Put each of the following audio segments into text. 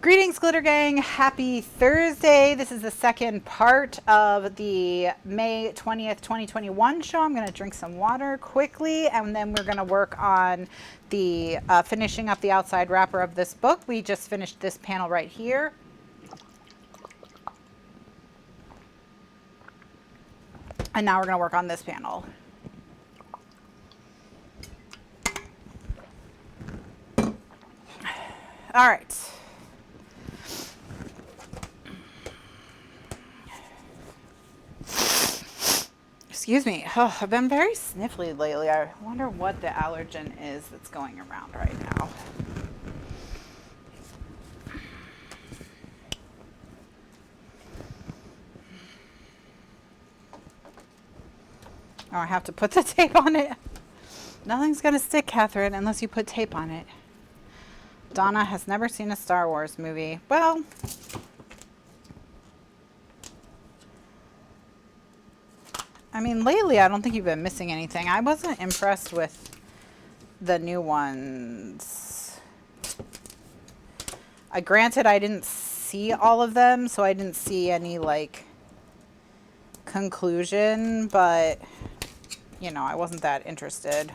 Greetings, Glitter Gang. Happy Thursday. This is the second part of the May 20th, 2021 show. I'm going to drink some water quickly, and then we're going to work on the finishing up the outside wrapper of this book. We just finished this panel right here. And now we're going to work on this panel. All right. Excuse me. Oh, I've been very sniffly lately. I wonder what the allergen is that's going around right now. Oh, I have to put the tape on it. Nothing's going to stick, Kathryn, unless you put tape on it. Donna has never seen a Star Wars movie. Well, I mean, lately I don't think you've been missing anything. I wasn't impressed with the new ones. Granted, I didn't see all of them, so I didn't see any, like, conclusion, but, you know, I wasn't that interested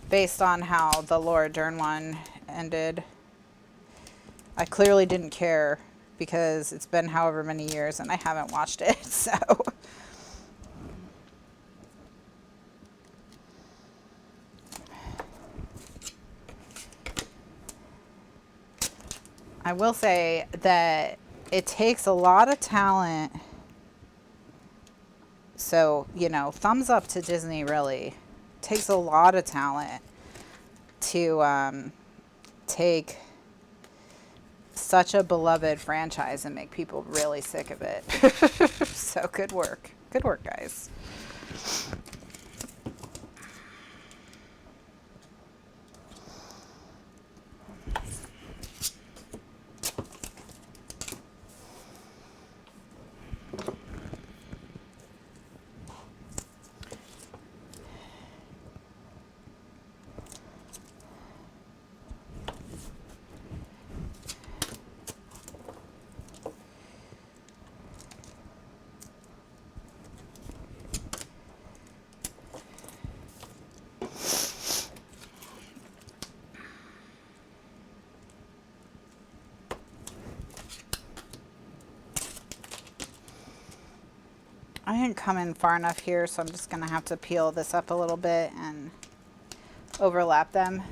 based on how the Laura Dern one ended. I clearly didn't care because it's been however many years and I haven't watched it, so. I will say that it takes a lot of talent. So, you know, thumbs up to Disney, really. It takes a lot of talent to take such a beloved franchise and make people really sick of it. So good work. Good work, guys. I didn't come in far enough here, so I'm just going to have to peel this up a little bit and overlap them.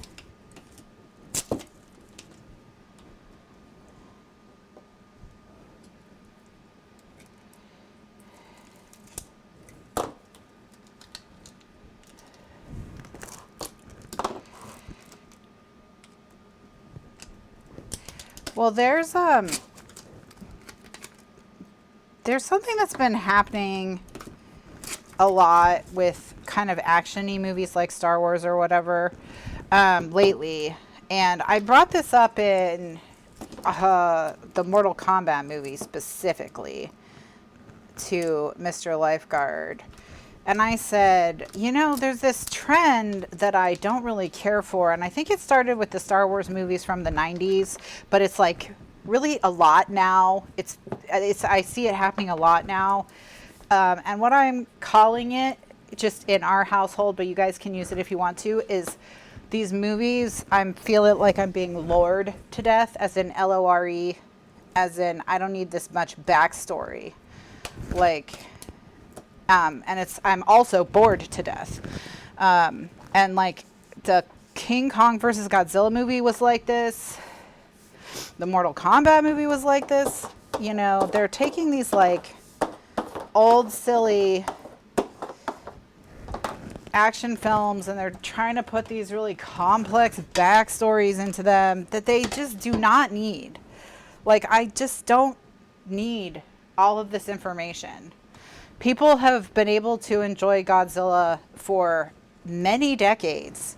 Well, there's something that's been happening a lot with kind of action-y movies like Star Wars or whatever lately. And I brought this up in the Mortal Kombat movie specifically to Mr. Lifeguard. And I said, you know, there's this trend that I don't really care for. And I think it started with the Star Wars movies from the 90s, but it's like really a lot now. I see it happening a lot now. And what I'm calling it, just in our household, but you guys can use it if you want to, is these movies, I feel it like I'm being lured to death, as in LORE, as in I don't need this much backstory. Like, and I'm also bored to death. And like the King Kong versus Godzilla movie was like this. The Mortal Kombat movie was like this. You know, they're taking these like old silly action films and they're trying to put these really complex backstories into them that they just do not need. Like, I just don't need all of this information. People have been able to enjoy Godzilla for many decades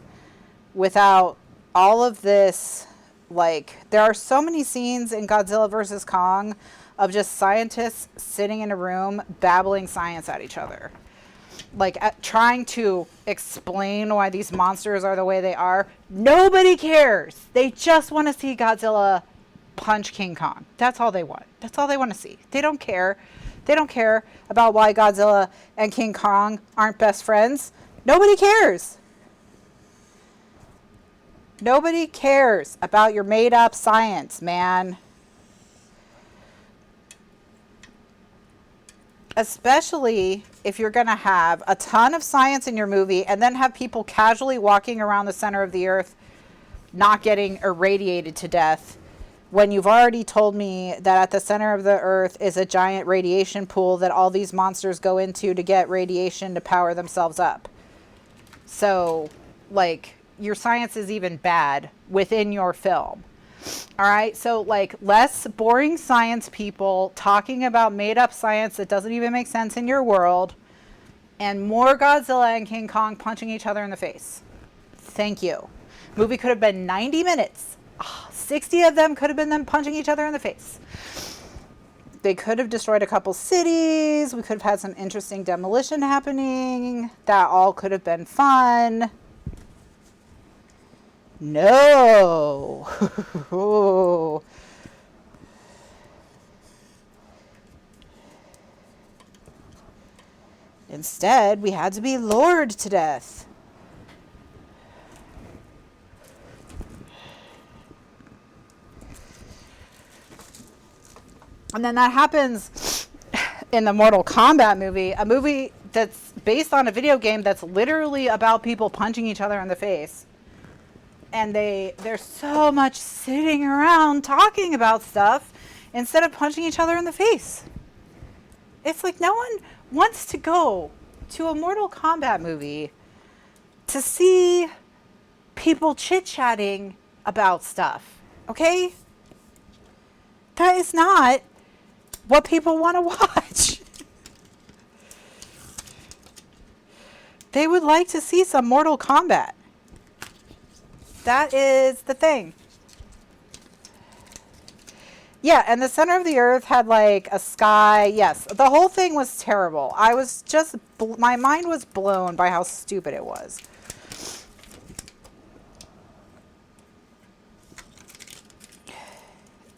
without all of this. Like, there are so many scenes in Godzilla versus Kong of just scientists sitting in a room babbling science at each other. Like, trying to explain why these monsters are the way they are. Nobody cares. They just want to see Godzilla punch King Kong. That's all they want. That's all they want to see. They don't care. They don't care about why Godzilla and King Kong aren't best friends. Nobody cares. Nobody cares about your made up science, man. Especially if you're going to have a ton of science in your movie and then have people casually walking around the center of the earth not getting irradiated to death, when you've already told me that at the center of the earth is a giant radiation pool that all these monsters go into to get radiation to power themselves up. So, like, your science is even bad within your film. All right, so like less boring science people talking about made up science that doesn't even make sense in your world, and more Godzilla and King Kong punching each other in the face. Thank you. Movie could have been 90 minutes. 60 of them could have been them punching each other in the face. They could have destroyed a couple cities. We could have had some interesting demolition happening. That all could have been fun. No. Instead, we had to be lured to death. And then that happens in the Mortal Kombat movie, a movie that's based on a video game that's literally about people punching each other in the face. And there's so much sitting around talking about stuff instead of punching each other in the face. It's like no one wants to go to a Mortal Kombat movie to see people chit-chatting about stuff, okay? That is not what people want to watch. They would like to see some Mortal Kombat. That is the thing. Yeah, and the center of the earth had like a sky. Yes, the whole thing was terrible. I was just, my mind was blown by how stupid it was.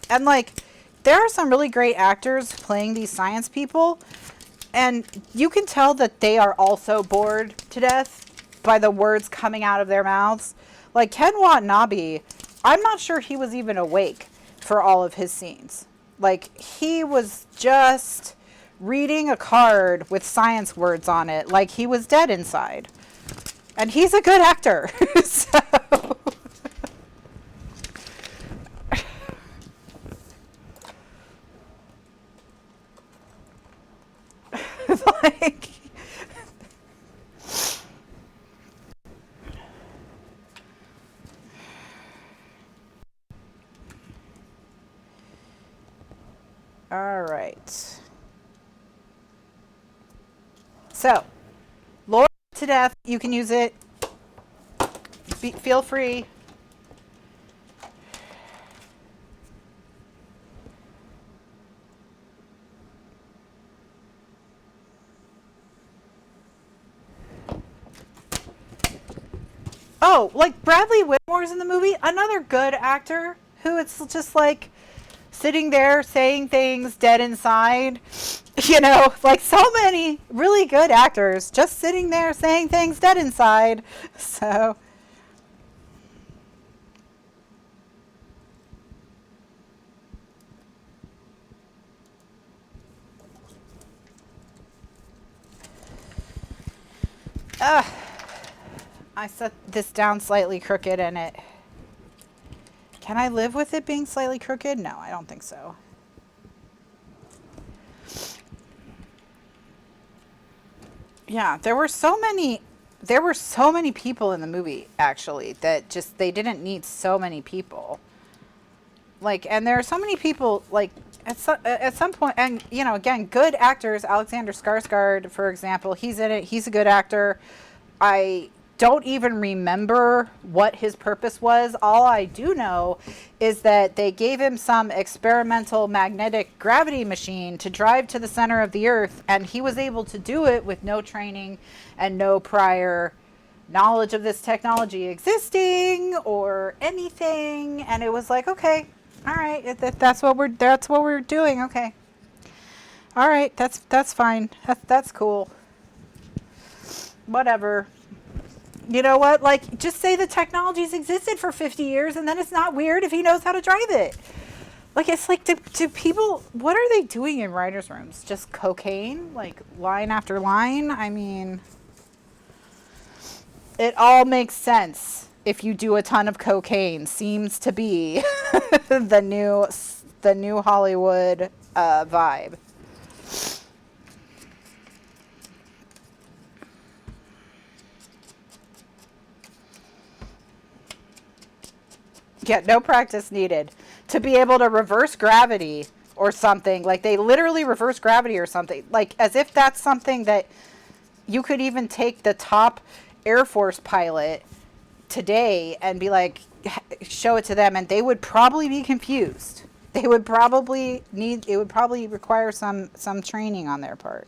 And like, there are some really great actors playing these science people, and you can tell that they are also bored to death by the words coming out of their mouths. Like Ken Watanabe, I'm not sure he was even awake for all of his scenes. Like, he was just reading a card with science words on it like he was dead inside. And he's a good actor. So like, all right. So, Lord to death, you can use it. Feel free. Oh, like Bradley Whitmore's in the movie, another good actor who it's just like sitting there saying things dead inside. You know, like so many really good actors just sitting there saying things dead inside. So I set this down slightly crooked and it... Can I live with it being slightly crooked? No, I don't think so. Yeah, there were so many people in the movie, actually, that just, they didn't need so many people. Like, and there are so many people, like, at some point, and, you know, again, good actors, Alexander Skarsgård, for example, he's in it, he's a good actor. I don't even remember what his purpose was. All I do know is that they gave him some experimental magnetic gravity machine to drive to the center of the earth, and he was able to do it with no training and no prior knowledge of this technology existing or anything. And it was like, okay, All right, that's what we're doing. Okay. All right, that's fine. That's cool. Whatever. You know what? Like, just say the technology's existed for 50 years, and then it's not weird if he knows how to drive it. Like, it's like, do people, what are they doing in writers' rooms? Just cocaine? Like, line after line? I mean, it all makes sense if you do a ton of cocaine. Seems to be the new Hollywood vibe. Yeah, no practice needed. To be able to reverse gravity or something. Like, they literally reverse gravity or something. Like, as if that's something that you could even take the top Air Force pilot today and be like, show it to them, and they would probably be confused. They would probably it would probably require some training on their part.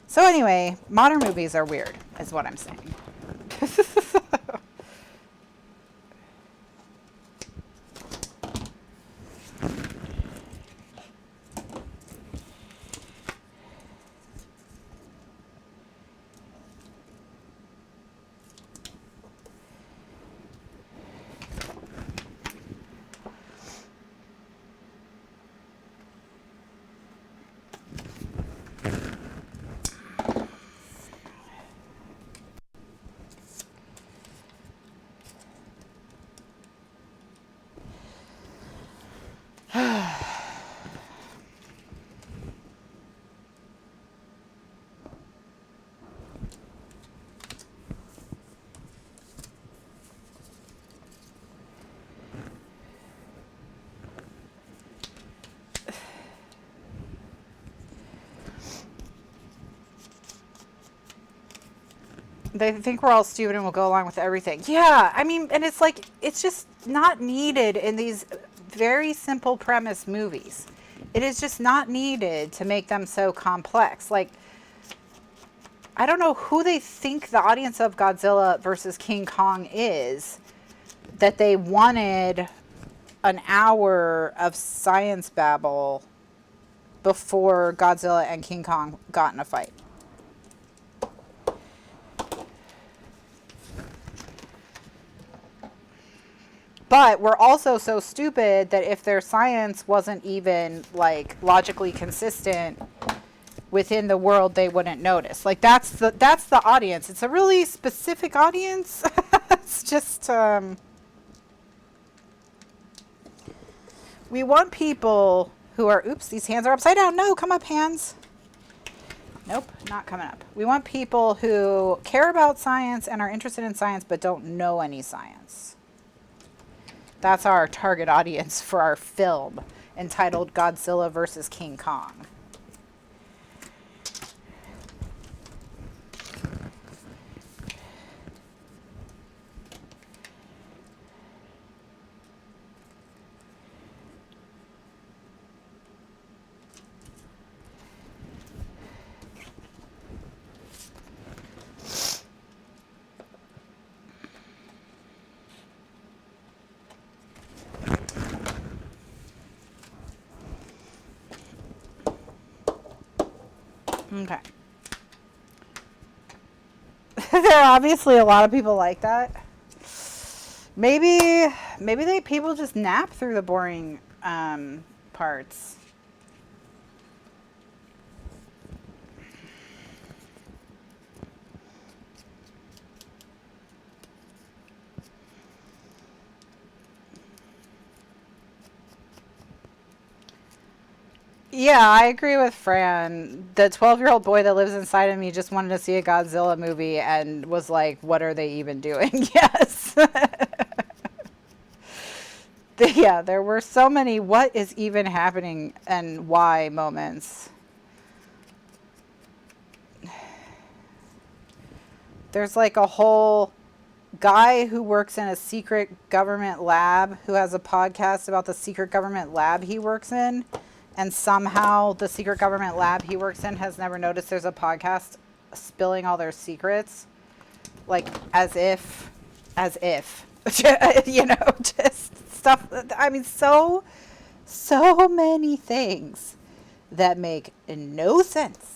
So anyway, modern movies are weird, is what I'm saying. They think we're all stupid and will go along with everything. Yeah, I mean, and it's like, it's just not needed in these very simple premise movies. It is just not needed to make them so complex. Like, I don't know who they think the audience of Godzilla versus King Kong is, that they wanted an hour of science babble before Godzilla and King Kong got in a fight. But we're also so stupid that if their science wasn't even, like, logically consistent within the world, they wouldn't notice. Like, that's the audience. It's a really specific audience. It's just, we want people who are, oops, these hands are upside down. No, come up, hands. Nope, not coming up. We want people who care about science and are interested in science but don't know any science. That's our target audience for our film entitled Godzilla vs. King Kong. Okay. There are obviously a lot of people like that. Maybe people just nap through the boring parts. Yeah, I agree with Fran. The 12-year-old boy that lives inside of me just wanted to see a Godzilla movie and was like, what are they even doing? Yes. Yeah, there were so many what is even happening and why moments. There's like a whole guy who works in a secret government lab who has a podcast about the secret government lab he works in. And somehow the secret government lab he works in has never noticed there's a podcast spilling all their secrets. Like, as if as if, you know, just stuff. I mean, so many things that make no sense.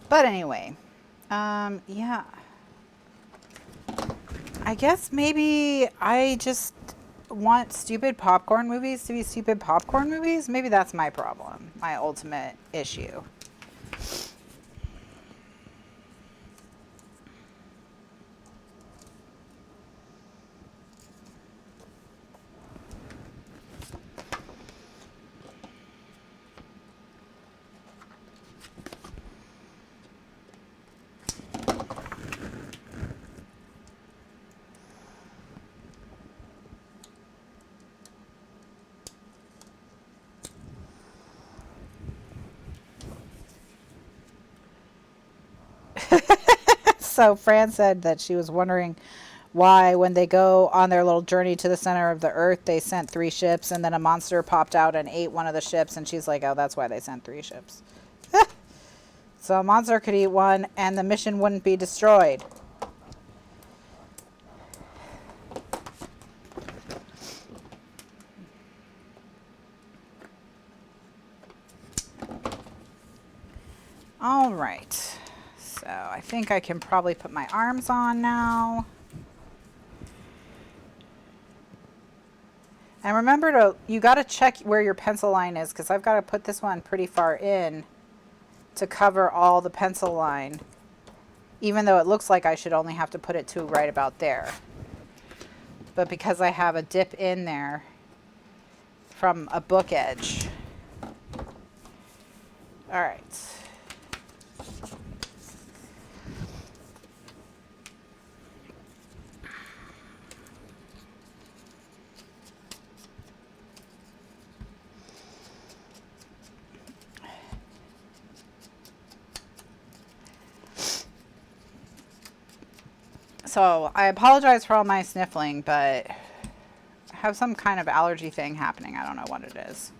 But anyway, yeah. I guess maybe I just want stupid popcorn movies to be stupid popcorn movies. Maybe that's my problem, my ultimate issue. So Fran said that she was wondering why when they go on their little journey to the center of the earth, they sent 3 ships and then a monster popped out and ate one of the ships. And she's like, oh, that's why they sent 3 ships. So a monster could eat one and the mission wouldn't be destroyed. All right. So I think I can probably put my arms on now. And remember you got to check where your pencil line is because I've got to put this one pretty far in to cover all the pencil line, even though it looks like I should only have to put it to right about there. But because I have a dip in there from a book edge. All right. So I apologize for all my sniffling, but I have some kind of allergy thing happening. I don't know what it is.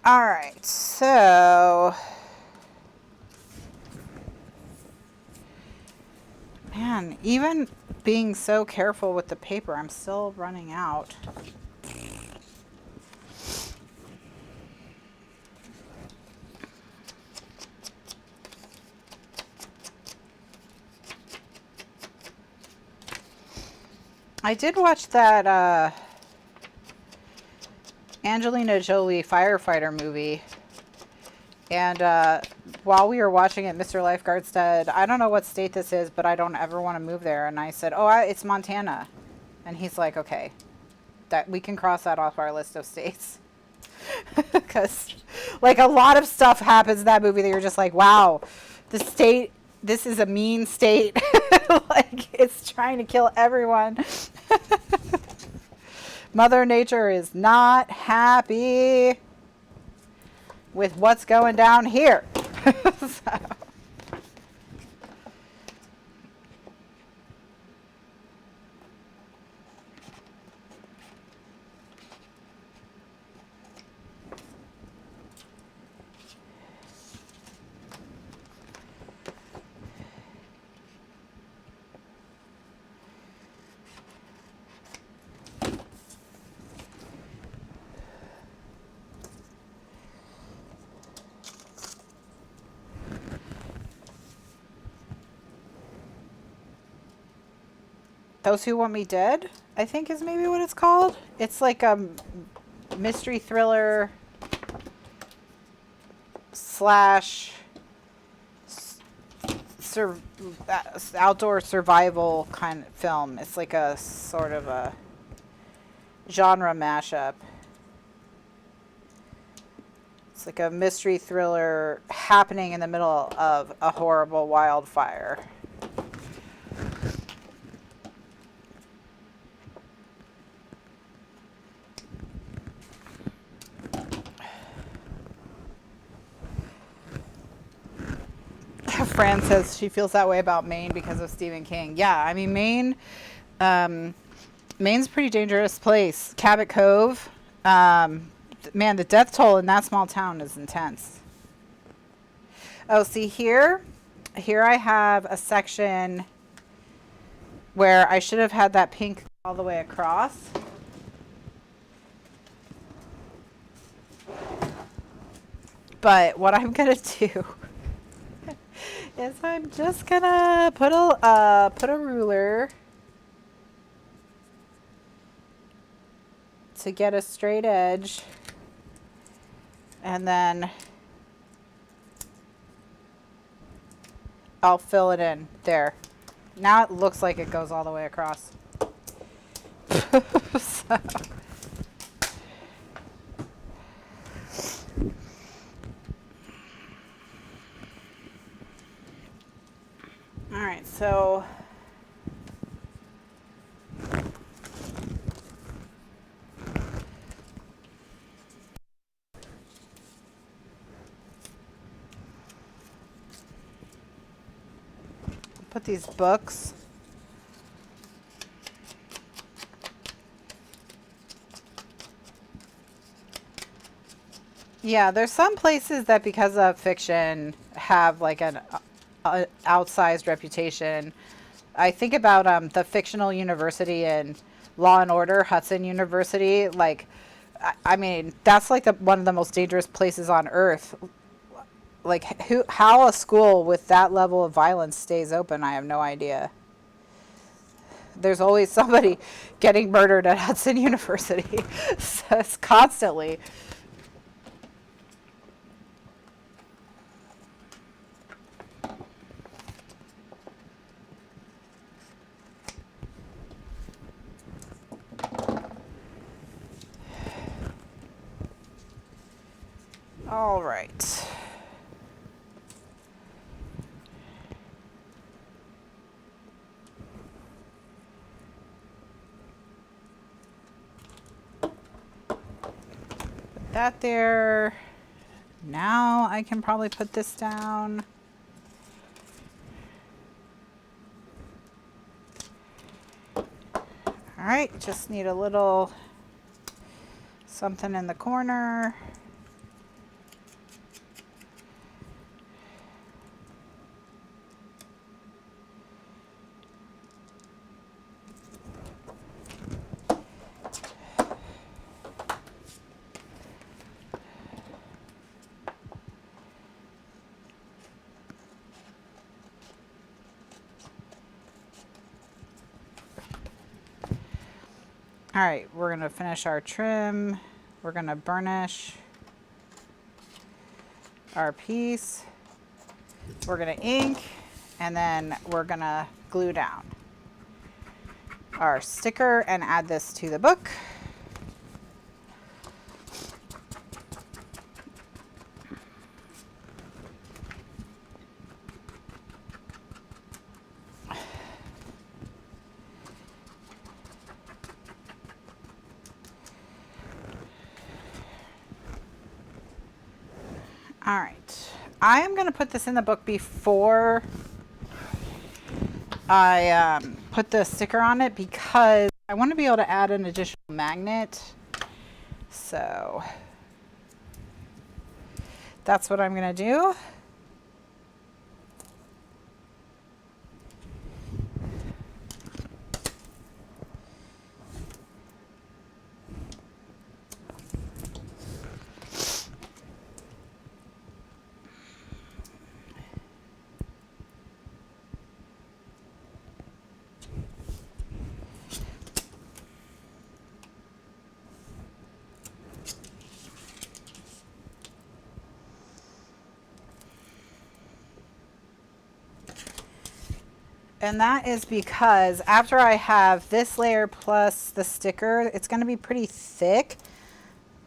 All right, so, man, even being so careful with the paper, I'm still running out. I did watch that, Angelina Jolie firefighter movie, and while we were watching it, Mr. Lifeguard said, I don't know what state this is, but I don't ever want to move there. And I said, oh, it's Montana. And he's like, okay, that we can cross that off our list of states. Because like a lot of stuff happens in that movie that you're just like, wow, the state, this is a mean state. Like it's trying to kill everyone. Mother Nature is not happy with what's going down here. So. Those Who Want Me Dead, I think is maybe what it's called. It's like a mystery thriller slash outdoor survival kind of film. It's like a sort of a genre mashup. It's like a mystery thriller happening in the middle of a horrible wildfire. Fran says she feels that way about Maine because of Stephen King. Yeah, I mean, Maine's a pretty dangerous place. Cabot Cove, man, the death toll in that small town is intense. Oh, see here I have a section where I should have had that pink all the way across. But what I'm gonna do is I'm just gonna put a ruler to get a straight edge, and then I'll fill it in there. Now it looks like it goes all the way across. So. All right, so put these books. Yeah, there's some places that because of fiction have like an outsized reputation. I think about the fictional university in Law and Order, Hudson University. Like, I mean, that's like one of the most dangerous places on earth. Like, how a school with that level of violence stays open, I have no idea. There's always somebody getting murdered at Hudson University. So it's constantly. All right. Put that there. Now I can probably put this down. All right, just need a little something in the corner. All right, we're gonna finish our trim. We're gonna burnish our piece. We're gonna ink, and then we're gonna glue down our sticker and add this to the book. All right. I am going to put this in the book before I put the sticker on it because I want to be able to add an additional magnet. So that's what I'm going to do. And that is because after I have this layer plus the sticker, it's going to be pretty thick.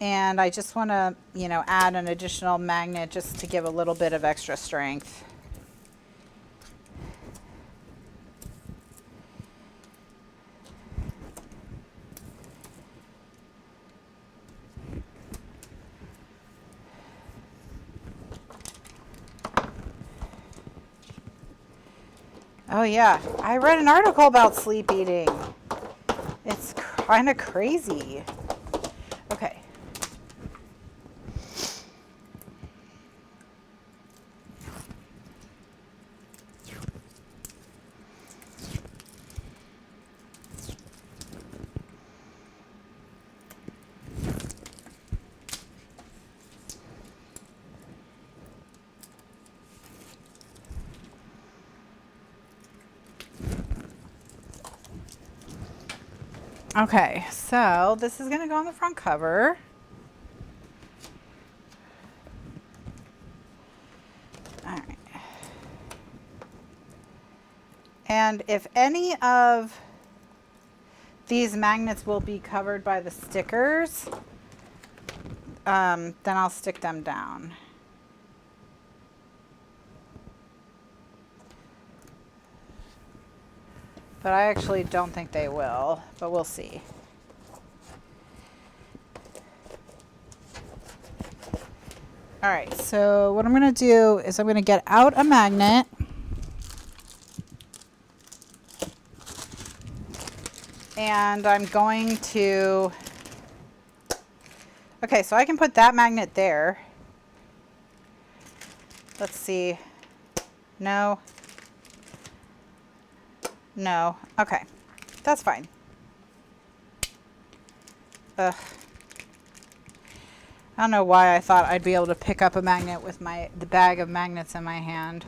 And I just want to, you know, add an additional magnet just to give a little bit of extra strength. Oh yeah, I read an article about sleep eating. It's kind of crazy. Okay. Okay, so this is going to go on the front cover. All right. And if any of these magnets will be covered by the stickers, then I'll stick them down. But I actually don't think they will, but we'll see. All right, so what I'm going to do is I'm going to get out a magnet. And I'm going to, okay, so I can put that magnet there. Let's see. No. No. Okay. That's fine. Ugh. I don't know why I thought I'd be able to pick up a magnet with the bag of magnets in my hand.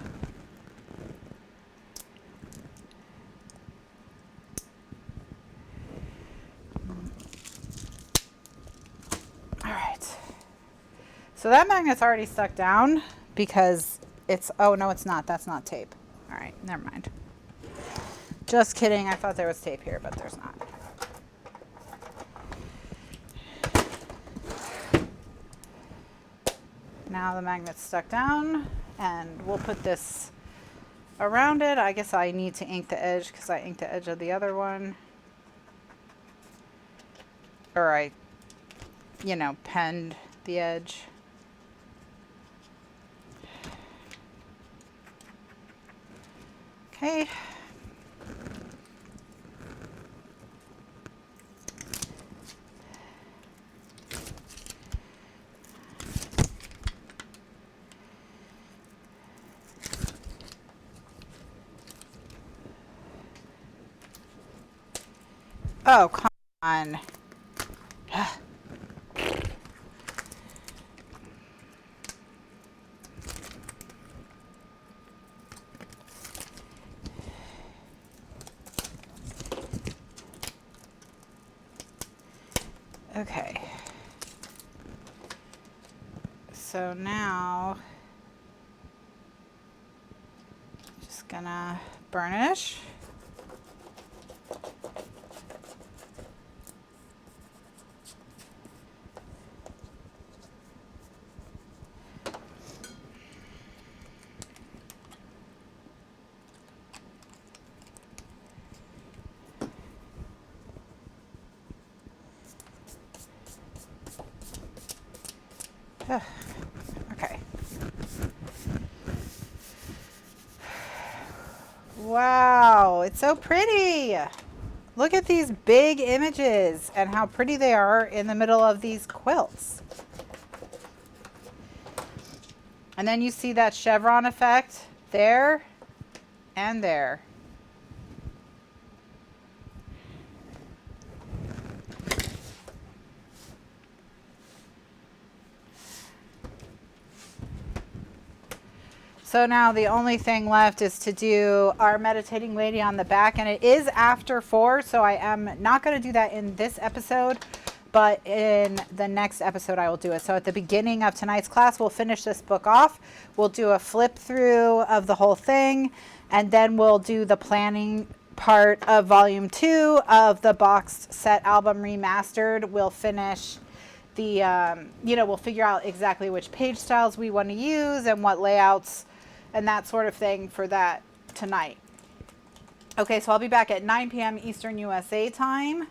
All right. So that magnet's already stuck down because it's, oh no, it's not. That's not tape. All right, never mind. Just kidding. I thought there was tape here, but there's not. Now the magnet's stuck down, and we'll put this around it. I guess I need to ink the edge because I inked the edge of the other one. Or I, you know, penned the edge. Okay. Oh, come on. Okay. So now, just gonna burnish. Okay. Wow, it's so pretty. Look at these big images and how pretty they are in the middle of these quilts. And then you see that chevron effect there and there. So now the only thing left is to do our meditating lady on the back, and it is after 4, so I am not going to do that in this episode, but in the next episode I will do it. So at the beginning of tonight's class, we'll finish this book off. We'll do a flip through of the whole thing, and then we'll do the planning part of volume 2 of the boxed set album remastered. We'll finish the, we'll figure out exactly which page styles we want to use and what layouts and that sort of thing for that tonight. Okay, so I'll be back at 9 p.m. Eastern USA time,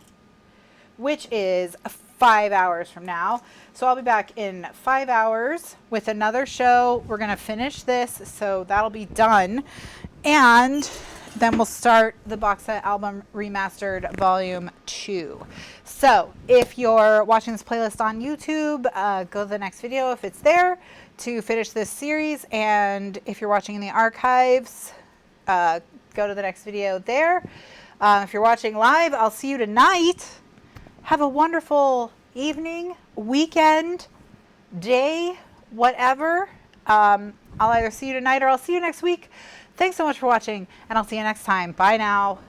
which is 5 hours from now. So I'll be back in 5 hours with another show. We're going to finish this, so that'll be done. And then we'll start the box set album remastered volume 2. So if you're watching this playlist on YouTube, go to the next video if it's there to finish this series. And if you're watching in the archives, go to the next video there. If you're watching live, I'll see you tonight. Have a wonderful evening, weekend, day, whatever. I'll either see you tonight or I'll see you next week. Thanks so much for watching, and I'll see you next time. Bye now.